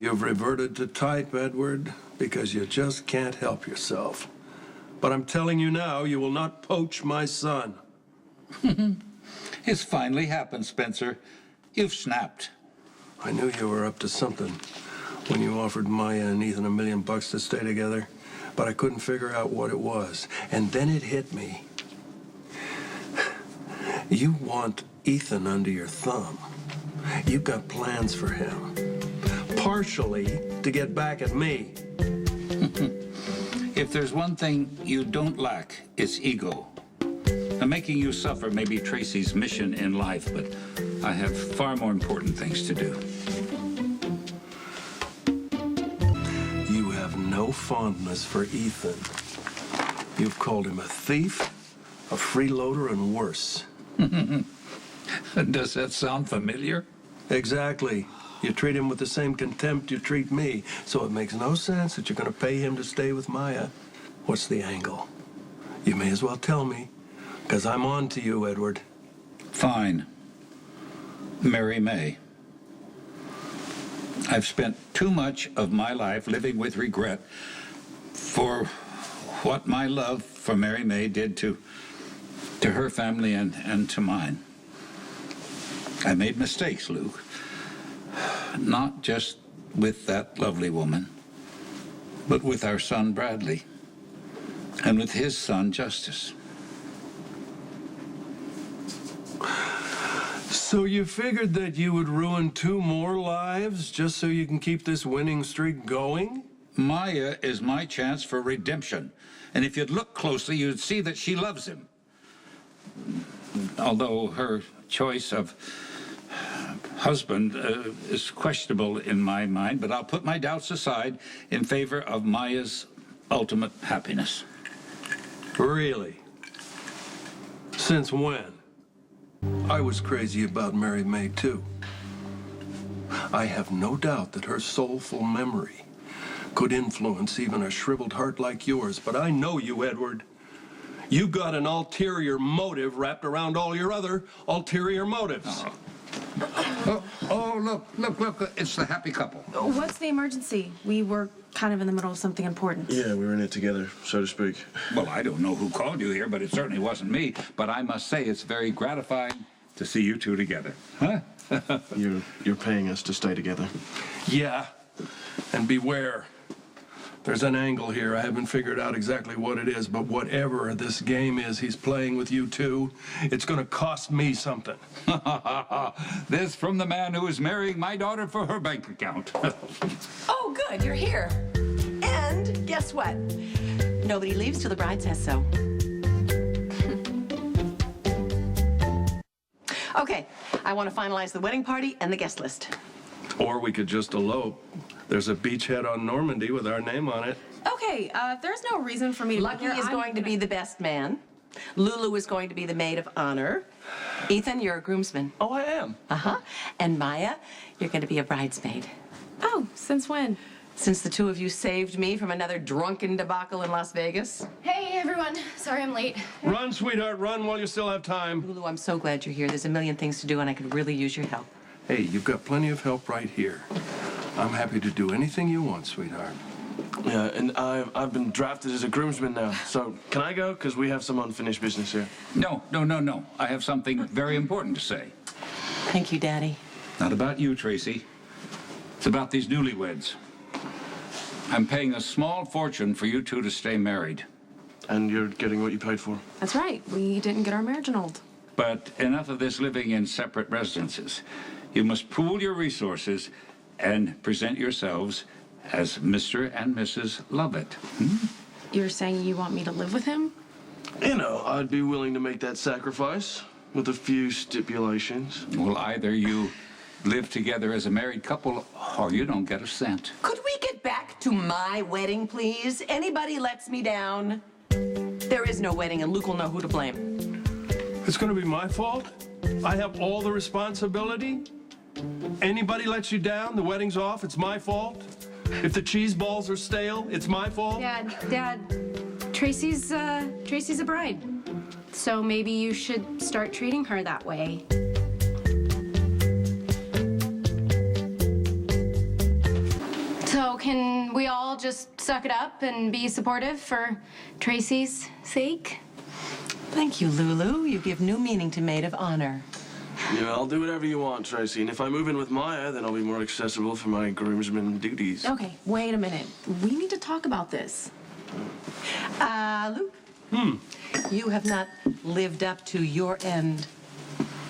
You've reverted to type, Edward, because you just can't help yourself. But I'm telling you now, you will not poach my son. It's finally happened, Spencer. You've snapped. I knew you were up to something when you offered Maya and Ethan $1 million to stay together, but I couldn't figure out what it was. And then it hit me. You want Ethan under your thumb. You've got plans for him. Partially to get back at me. If there's one thing you don't lack, it's ego. Now, making you suffer may be Tracy's mission in life, but I have far more important things to do. You have no fondness for Ethan. You've called him a thief, a freeloader, and worse. Does that sound familiar? Exactly. You treat him with the same contempt you treat me, so it makes no sense that you're going to pay him to stay with Maya. What's the angle? You may as well tell me, because I'm on to you, Edward. Fine. Mary May. I've spent too much of my life living with regret for what my love for Mary May did to her family and to mine. I made mistakes, Luke. Not just with that lovely woman, but with our son, Bradley, and with his son, Justice. So you figured that you would ruin 2 more lives just so you can keep this winning streak going? Maya is my chance for redemption, and if you'd look closely, you'd see that she loves him. Although her choice of husband is questionable in my mind, but I'll put my doubts aside in favor of Maya's ultimate happiness. Really? Since when? I was crazy about Mary May, too. I have no doubt that her soulful memory could influence even a shriveled heart like yours, but I know you, Edward. You've got an ulterior motive wrapped around all your other ulterior motives. Look, it's the happy couple. What's the emergency? We were kind of in the middle of something important. Yeah, we were in it together, so to speak. Well, I don't know who called you here, but it certainly wasn't me. But I must say it's very gratifying to see you two together. Huh? You're paying us to stay together. Yeah, and beware. There's an angle here. I haven't figured out exactly what it is, but whatever this game is he's playing with you two, it's going to cost me something. This from the man who is marrying my daughter for her bank account. Oh, good, you're here. And guess what? Nobody leaves till the bride says so. Okay, I want to finalize the wedding party and the guest list. Or we could just elope. There's a beachhead on Normandy with our name on it. Okay, there's no reason for me to Lucky is going to be the best man. Lulu is going to be the maid of honor. Ethan, you're a groomsman. Oh, I am. Uh-huh. And Maya, you're going to be a bridesmaid. Oh, since when? Since the two of you saved me from another drunken debacle in Las Vegas. Hey, everyone. Sorry I'm late. Run, sweetheart, run while you still have time. Lulu, I'm so glad you're here. There's a million things to do, and I could really use your help. Hey, you've got plenty of help right here. I'm happy to do anything you want, sweetheart. Yeah, and I've been drafted as a groomsman now. So can I go? Because we have some unfinished business here. No. I have something very important to say. Thank you, Daddy. Not about you, Tracy. It's about these newlyweds. I'm paying a small fortune for you two to stay married. And you're getting what you paid for. That's right. We didn't get our marriage annulled. But enough of this living in separate residences. You must pool your resources and present yourselves as Mr. and Mrs. Lovett. You're saying you want me to live with him? You know, I'd be willing to make that sacrifice with a few stipulations. Well, either you live together as a married couple or you don't get a cent. Could we get back to my wedding, please? Anybody lets me down? There is no wedding, and Luke will know who to blame. It's going to be my fault? I have all the responsibility? Anybody lets you down, the wedding's off, it's my fault? If the cheese balls are stale, it's my fault? Dad, Tracy's a bride. So maybe you should start treating her that way. So can we all just suck it up and be supportive for Tracy's sake? Thank you, Lulu. You give new meaning to maid of honor. Yeah, I'll do whatever you want, Tracy. And if I move in with Maya, then I'll be more accessible for my groomsman duties. Okay, wait a minute. We need to talk about this. Luke? You have not lived up to your end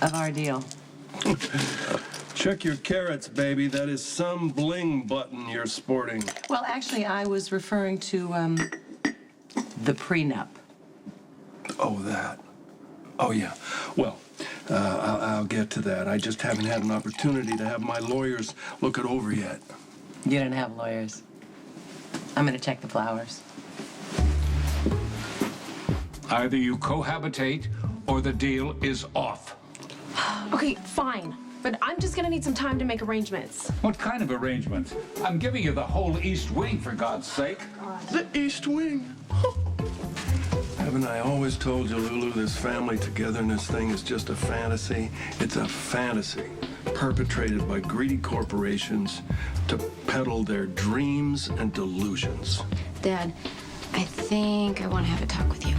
of our deal. Check your carrots, baby. That is some bling button you're sporting. Well, actually, I was referring to, the prenup. Oh, that. Oh, yeah. Well, I'll get to that. I just haven't had an opportunity to have my lawyers look it over yet. You don't have lawyers. I'm gonna check the flowers. Either you cohabitate or the deal is off. Okay, fine. But I'm just gonna need some time to make arrangements. What kind of arrangements? I'm giving you the whole East Wing, for God's sake. The East Wing. Haven't I always told you, Lulu, this family togetherness thing is just a fantasy? It's a fantasy perpetrated by greedy corporations to peddle their dreams and delusions. Dad, I think I want to have a talk with you.